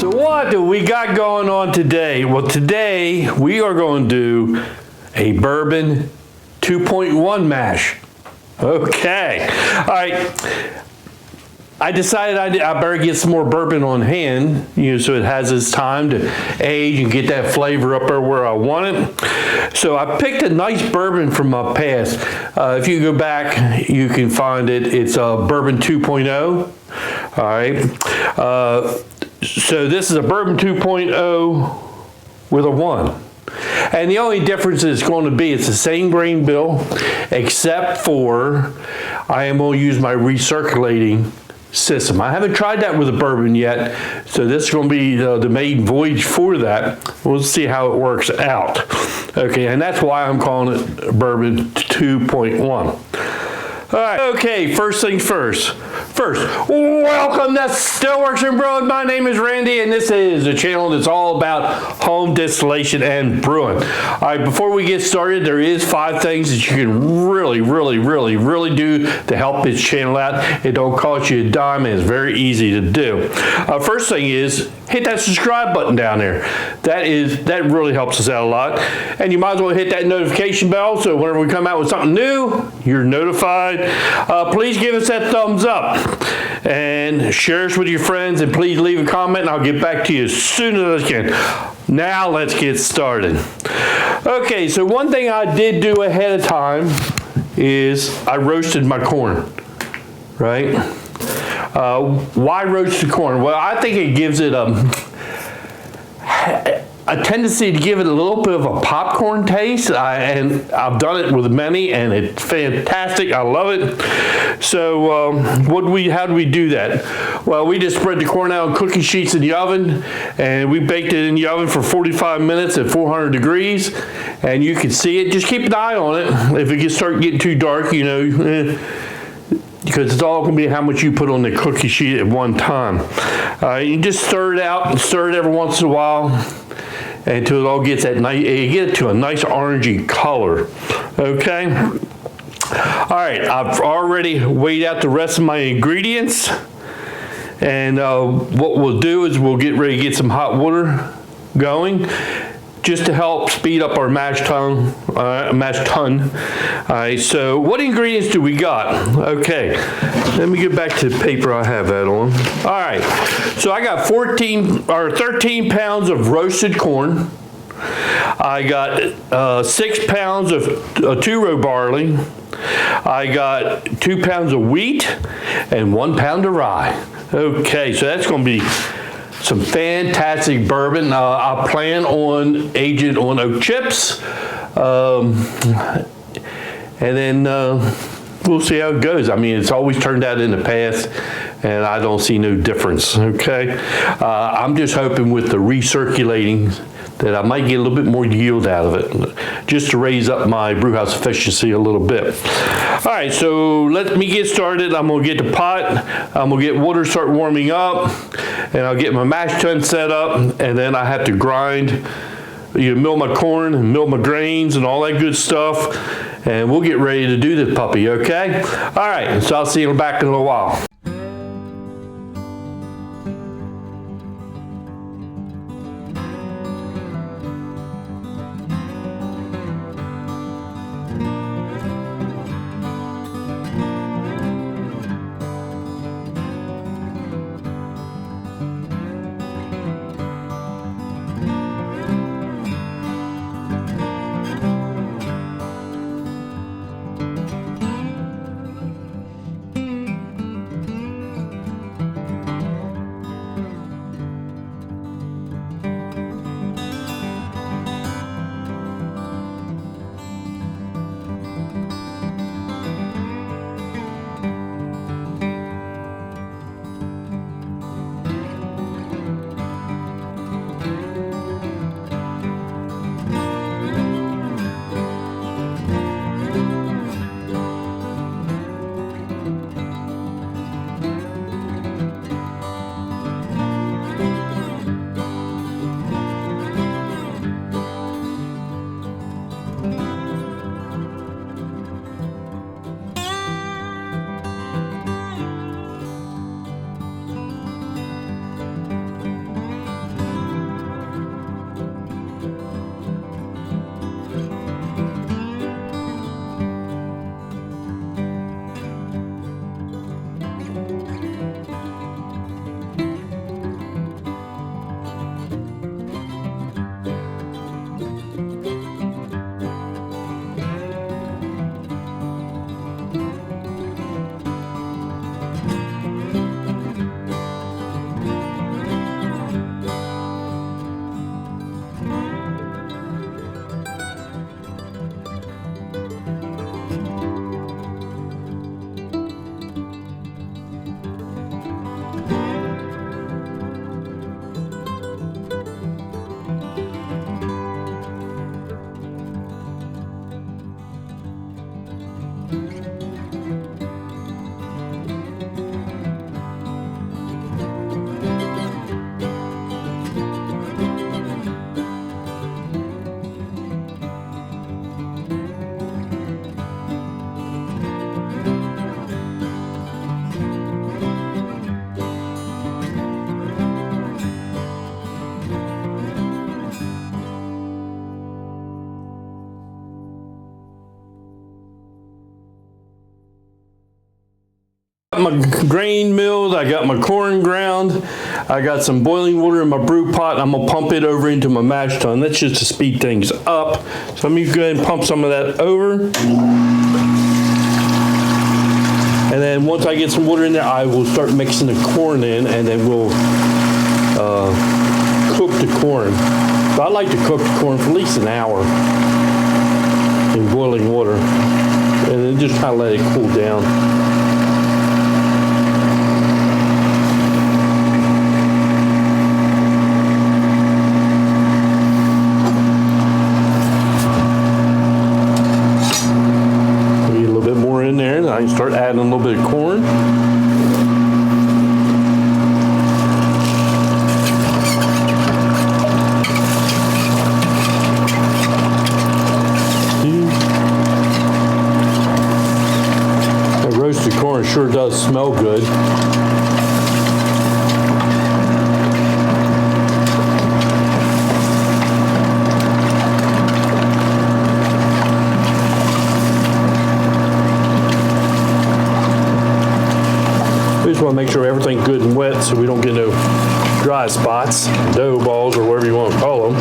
So what do we got going on today? Well, today we are going to do a Bourbon 2.1 mash. Okay. All right. I decided I better get some more bourbon on hand, so it has its time to age and get that flavor up there where I want it. So I picked a nice bourbon from my past. If you go back, you can find it. It's a Bourbon 2.0. All right. So this is a Bourbon 2.0 with a 1. And the only difference is going to be it's the same grain bill, except for I am going to use my recirculating system. I haven't tried that with a bourbon yet, so this is going to be the maiden voyage for that. We'll see how it works out. Okay, and that's why I'm calling it Bourbon 2.1. All right, okay, first things first. Welcome to Stillworks and Brewing. My name is Randy, and this is a channel that's all about home distillation and brewing. All right, before we get started, there is 5 things that you can really do to help this channel out. It don't cost you a dime, and it's very easy to do. First thing is hit that subscribe button down there. That really helps us out a lot. And you might as well hit that notification bell so whenever we come out with something new, you're notified. Please give us that thumbs up and share us with your friends, and please leave a comment and I'll get back to you as soon as I can. Now let's get started. Okay, so one thing I did do ahead of time is I roasted my corn, right? Why roasted corn? Well, I think it gives it a tendency to give it a little bit of a popcorn taste, and I've done it with many, and it's fantastic. I love it. So how do we do that? Well, we just spread the corn out on cookie sheets in the oven, and we baked it in the oven for 45 minutes at 400 degrees, and you can see it. Just keep an eye on it. If it start getting too dark, because it's all going to be how much you put on the cookie sheet at one time. You just stir it out and stir it every once in a while until it all gets that nice, you get it to a nice orangey color. Okay. All right, I've already weighed out the rest of my ingredients, and what we'll do is we'll get ready to get some hot water going, just to help speed up our mash tun. All right, so what ingredients do we got? Okay, let me get back to the paper I have that on. All right, so I got 13 pounds of roasted corn. I got 6 pounds of 2-row barley. I got 2 pounds of wheat and 1 pound of rye. Okay, so that's going to be some fantastic bourbon. I plan on aging it on oak chips, and then we'll see how it goes. I mean, it's always turned out in the past, and I don't see no difference. Okay, I'm just hoping with the recirculating that I might get a little bit more yield out of it, just to raise up my brew house efficiency a little bit. All right, so let me get started. I'm gonna get the pot, I'm gonna get water start warming up, and I'll get my mash tun set up, and then I have to grind, mill my corn and mill my grains and all that good stuff, and we'll get ready to do this puppy, okay? All right, so I'll see you back in a little while. my grain milled, I got my corn ground, I got some boiling water in my brew pot. I'm gonna pump it over into my mash tun. That's just to speed things up. So let me go ahead and pump some of that over. And then once I get some water in there, I will start mixing the corn in, and then we'll cook the corn. So I like to cook the corn for at least an hour in boiling water, and then just kind of let it cool down. Get a little bit more in there, and I can start adding a little bit of corn. Roasted corn sure does smell good. We just want to make sure everything's good and wet so we don't get no dry spots, dough balls, or whatever you want to call them.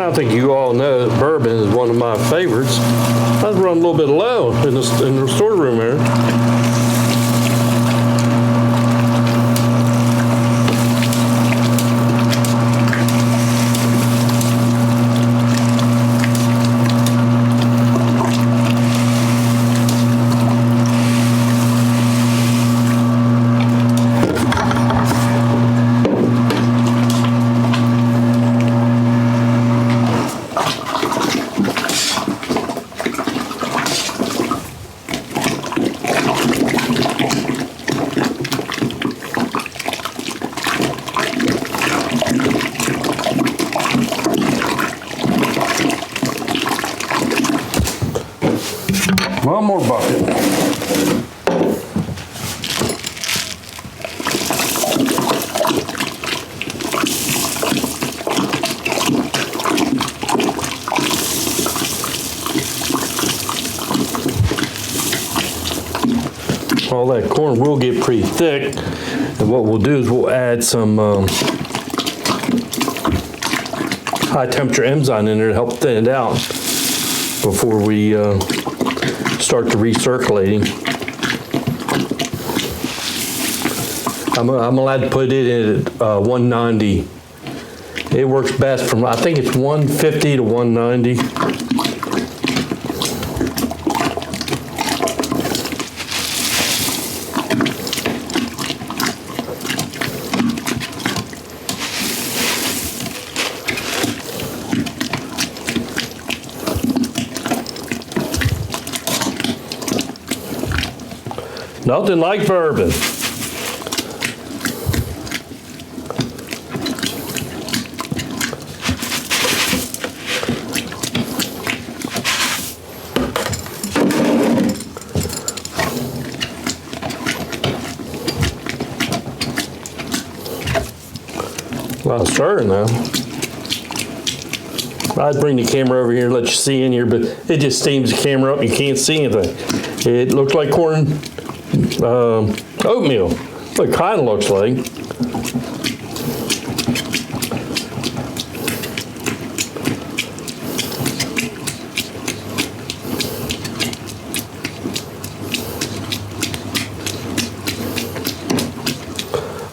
I think you all know that bourbon is one of my favorites. I was running a little bit low in the storeroom there. One more bucket. All that corn will get pretty thick, and what we'll do is we'll add some high temperature enzyme in there to help thin it out before we start the recirculating. I'm allowed to put it in at 190. It works best from, I think it's 150 to 190. Nothing like bourbon. A lot of stirring though. I'd bring the camera over here and let you see in here, but it just steams the camera up and you can't see anything. It looks like corn oatmeal. What it kind of looks like.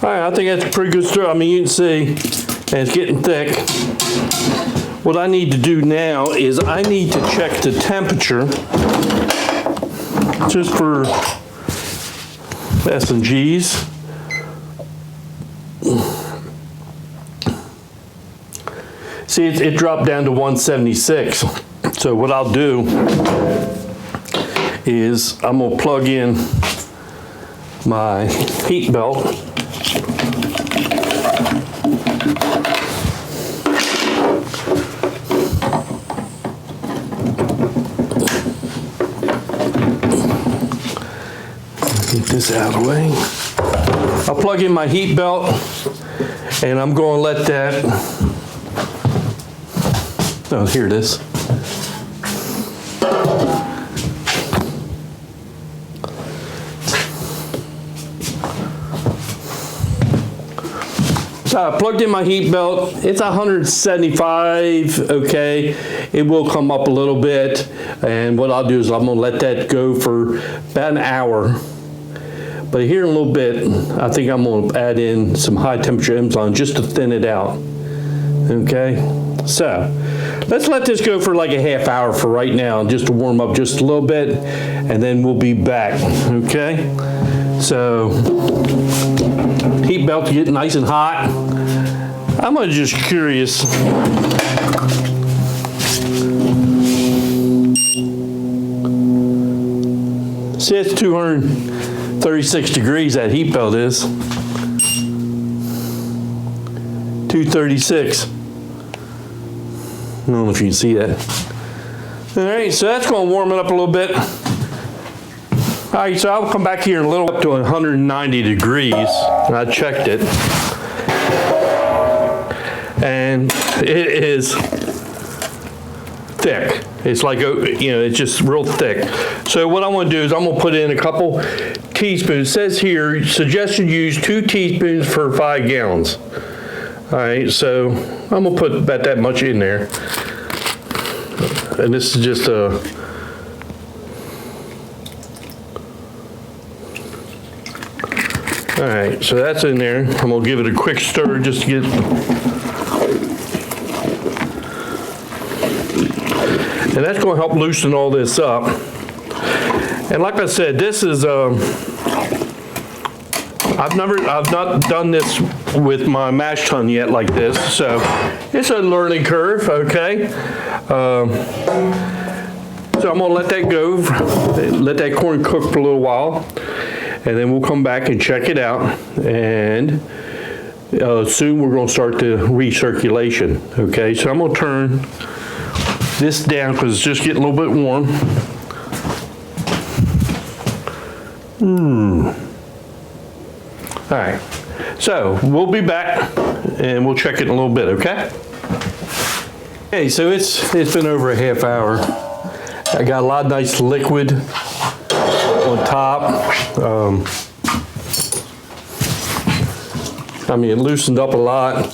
All right, I think that's a pretty good stir. I mean, you can see, and it's getting thick. What I need to do now is I need to check the temperature just for S&Gs. See, it dropped down to 176. So what I'll do is I'm gonna plug in my heat belt. Get this out of the way. I'll plug in my heat belt and I'm going to let that, oh, here it is. So I plugged in my heat belt. It's 175, okay. It will come up a little bit. And what I'll do is I'm gonna let that go for about an hour. But here in a little bit, I think I'm gonna add in some high temperature enzymes just to thin it out, okay? So, let's let this go for like a half hour for right now, just to warm up just a little bit, and then we'll be back, okay? So, heat belt to get nice and hot. I'm just curious. See, it's 236 degrees, that heat belt is. 236. I don't know if you can see that. All right, so that's going to warm it up a little bit. All right, so I'll come back here in a little up to 190 degrees, and I checked it. And it is thick. It's like, you know, it's just real thick. So what I'm gonna do is I'm gonna put in a couple teaspoons. It says here, suggested use 2 teaspoons for 5 gallons. All right, so I'm gonna put about that much in there. And this is just a, all right, so that's in there. I'm gonna give it a quick stir just to get, and that's going to help loosen all this up. And like I said, this is, I've not done this with my mash tun yet like this, so it's a learning curve, okay? So I'm going to let that go, let that corn cook for a little while, and then we'll come back and check it out. And soon we're going to start the recirculation, okay? So I'm going to turn this down because it's just getting a little bit warm. All right, so we'll be back and we'll check it in a little bit, okay? Okay, so it's been over a half hour. I got a lot of nice liquid on top. I mean, it loosened up a lot.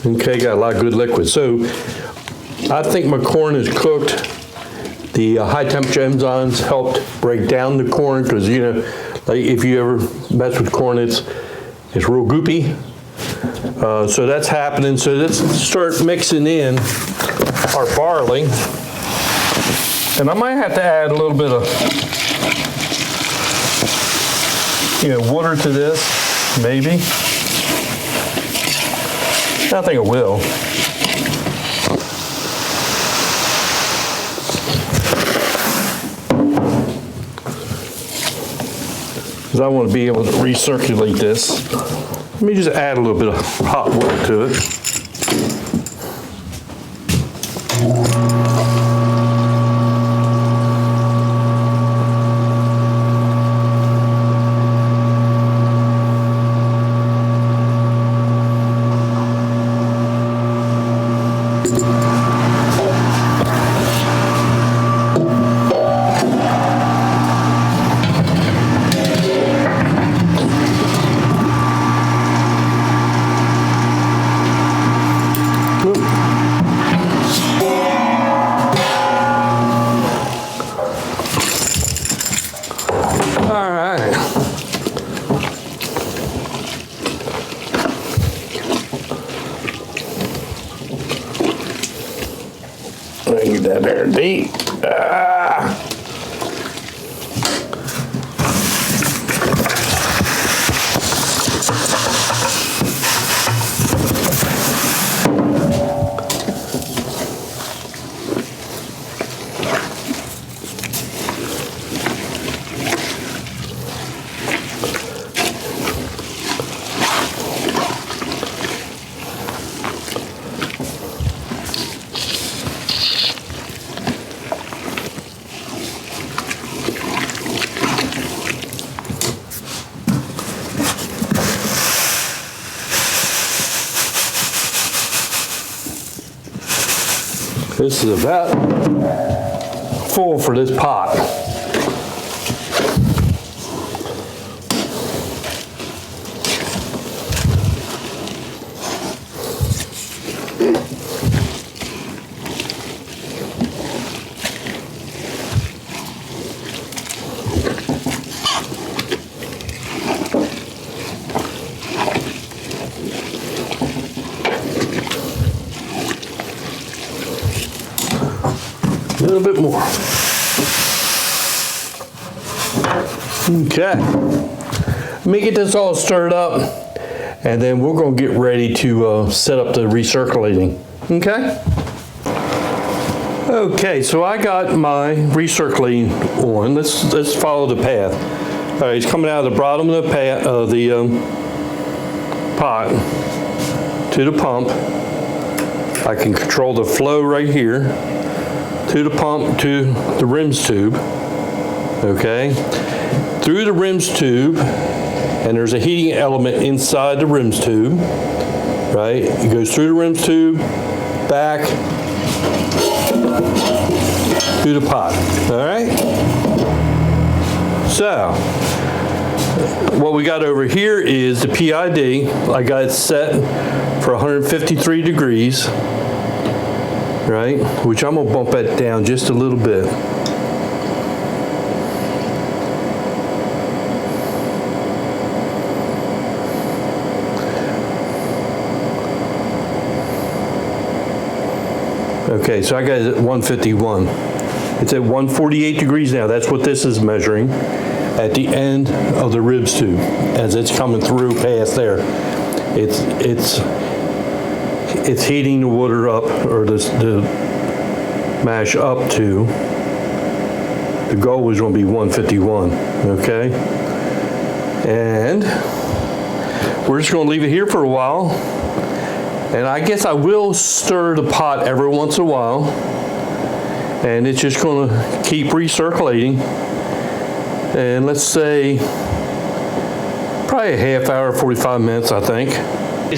Okay, got a lot of good liquid. So I think my corn is cooked. The high temperature enzymes helped break down the corn because, you know, like if you ever mess with corn, it's real goopy. So that's happening. So let's start mixing in our barley. And I might have to add a little bit of, you know, water to this, maybe. I think it will. Because I want to be able to recirculate this. Let me just add a little bit of hot water to it. Get that there deep. This is about full for this pot. A little bit more. Okay. Let me get this all stirred up, and then we're going to get ready to set up the recirculating. Okay? Okay, so I got my recirculating on. Let's follow the path. All right, it's coming out of the bottom of the pot to the pump. I can control the flow right here. To the pump, to the rims tube, okay? Through the rims tube, and there's a heating element inside the rims tube, right? It goes through the rims tube, back to the pot, all right? So, what we got over here is the PID. I got it set for 153 degrees. Right, which I'm gonna bump that down just a little bit. Okay, so I got it at 151. It's at 148 degrees now. That's what this is measuring at the end of the ribs tube as it's coming through past there. It's heating the water up, or the mash up to, the goal was going to be 151, okay? And we're just going to leave it here for a while. And I guess I will stir the pot every once in a while. And it's just going to keep recirculating. And let's say, probably a half hour, 45 minutes, I think.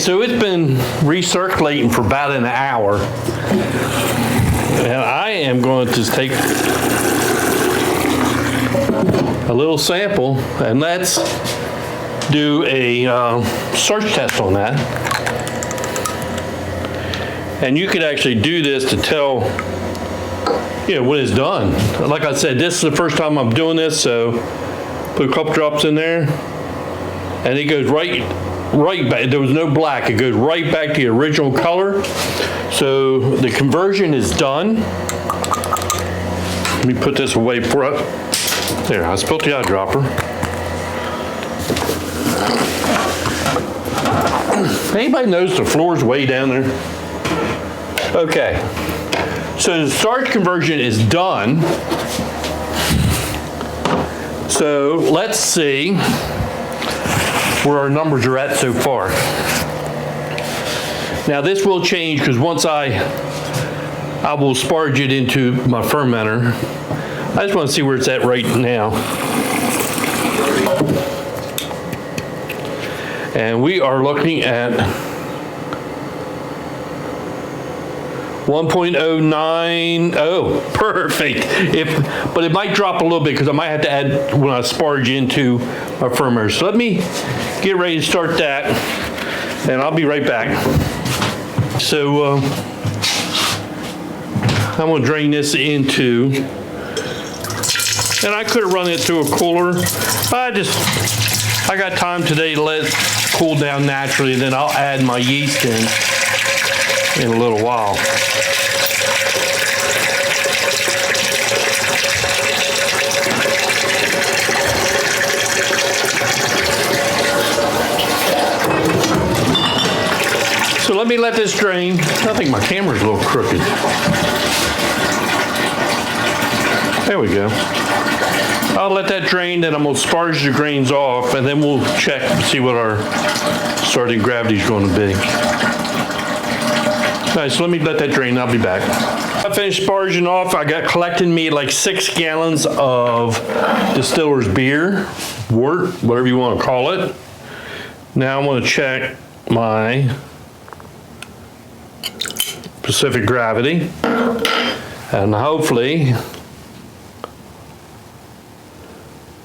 So it's been recirculating for about an hour, and I am going to just take a little sample, and let's do a starch test on that. And you could actually do this to tell, when it's done. Like I said, this is the first time I'm doing this, so put a couple drops in there, and it goes right back. There was no black. It goes right back to the original color. So the conversion is done. Let me put this away for it. There, I spilled the eyedropper. Anybody knows the floor's way down there? Okay. So the starch conversion is done. So let's see where our numbers are at so far. Now this will change because once I will sparge it into my fermenter. I just want to see where it's at right now. And we are looking at 1.090, perfect. But it might drop a little bit because I might have to add when I sparge into my fermenter. So let me get ready to start that, and I'll be right back. So I'm gonna drain this into, and I could have run it through a cooler. I got time today to let it cool down naturally, and then I'll add my yeast in a little while. So let me let this drain. I think my camera's a little crooked. There we go. I'll let that drain, then I'm gonna sparge the grains off, and then we'll check and see what our starting gravity is going to be. All right, so let me let that drain, I'll be back. I finished sparging off. I got collecting me like 6 gallons of distiller's beer, wort, whatever you want to call it. Now I'm gonna check my Pacific gravity. And hopefully,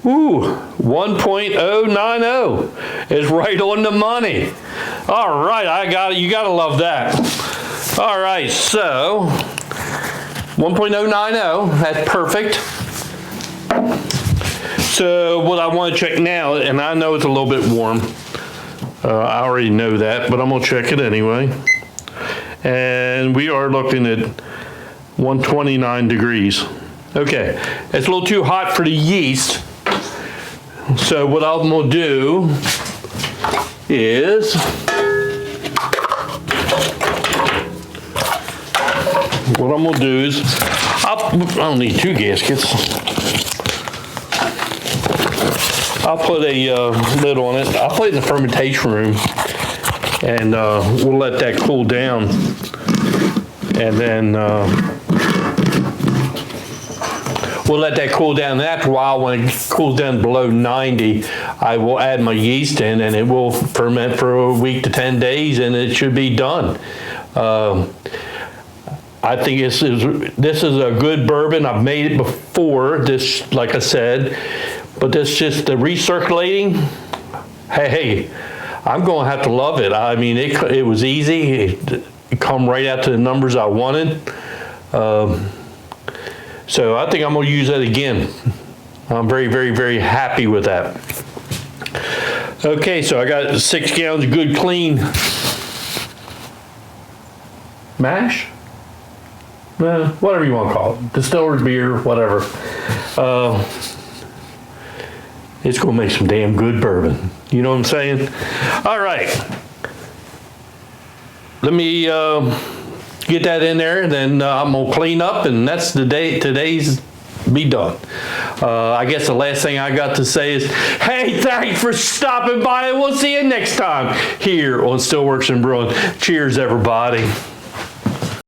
1.090 is right on the money. All right, you gotta love that. All right, so 1.090, that's perfect. So what I want to check now, and I know it's a little bit warm. I already know that, but I'm gonna check it anyway. And we are looking at 129 degrees. Okay, it's a little too hot for the yeast. So what I'm gonna do is, I don't need 2 gaskets. I'll put a lid on it. I'll put it in the fermentation room, and we'll let that cool down. And then we'll let that cool down. And after a while, when it cools down below 90, I will add my yeast in, and it will ferment for a week to 10 days, and it should be done. I think this is a good bourbon. I've made it before, this, like I said, but this just the recirculating. Hey, I'm going to have to love it. I mean, it was easy. It come right out to the numbers I wanted. So I think I'm going to use that again. I'm very, very, very happy with that. Okay, so I got 6 gallons of good clean mash. Whatever you want to call it, distiller's beer, whatever. It's going to make some damn good bourbon. You know what I'm saying? All right. Let me get that in there, and then I'm going to clean up, and that's the day. Today's be done. I guess the last thing I got to say is, hey, thanks for stopping by, and we'll see you next time here on Stillworks and Brewing. Cheers, everybody.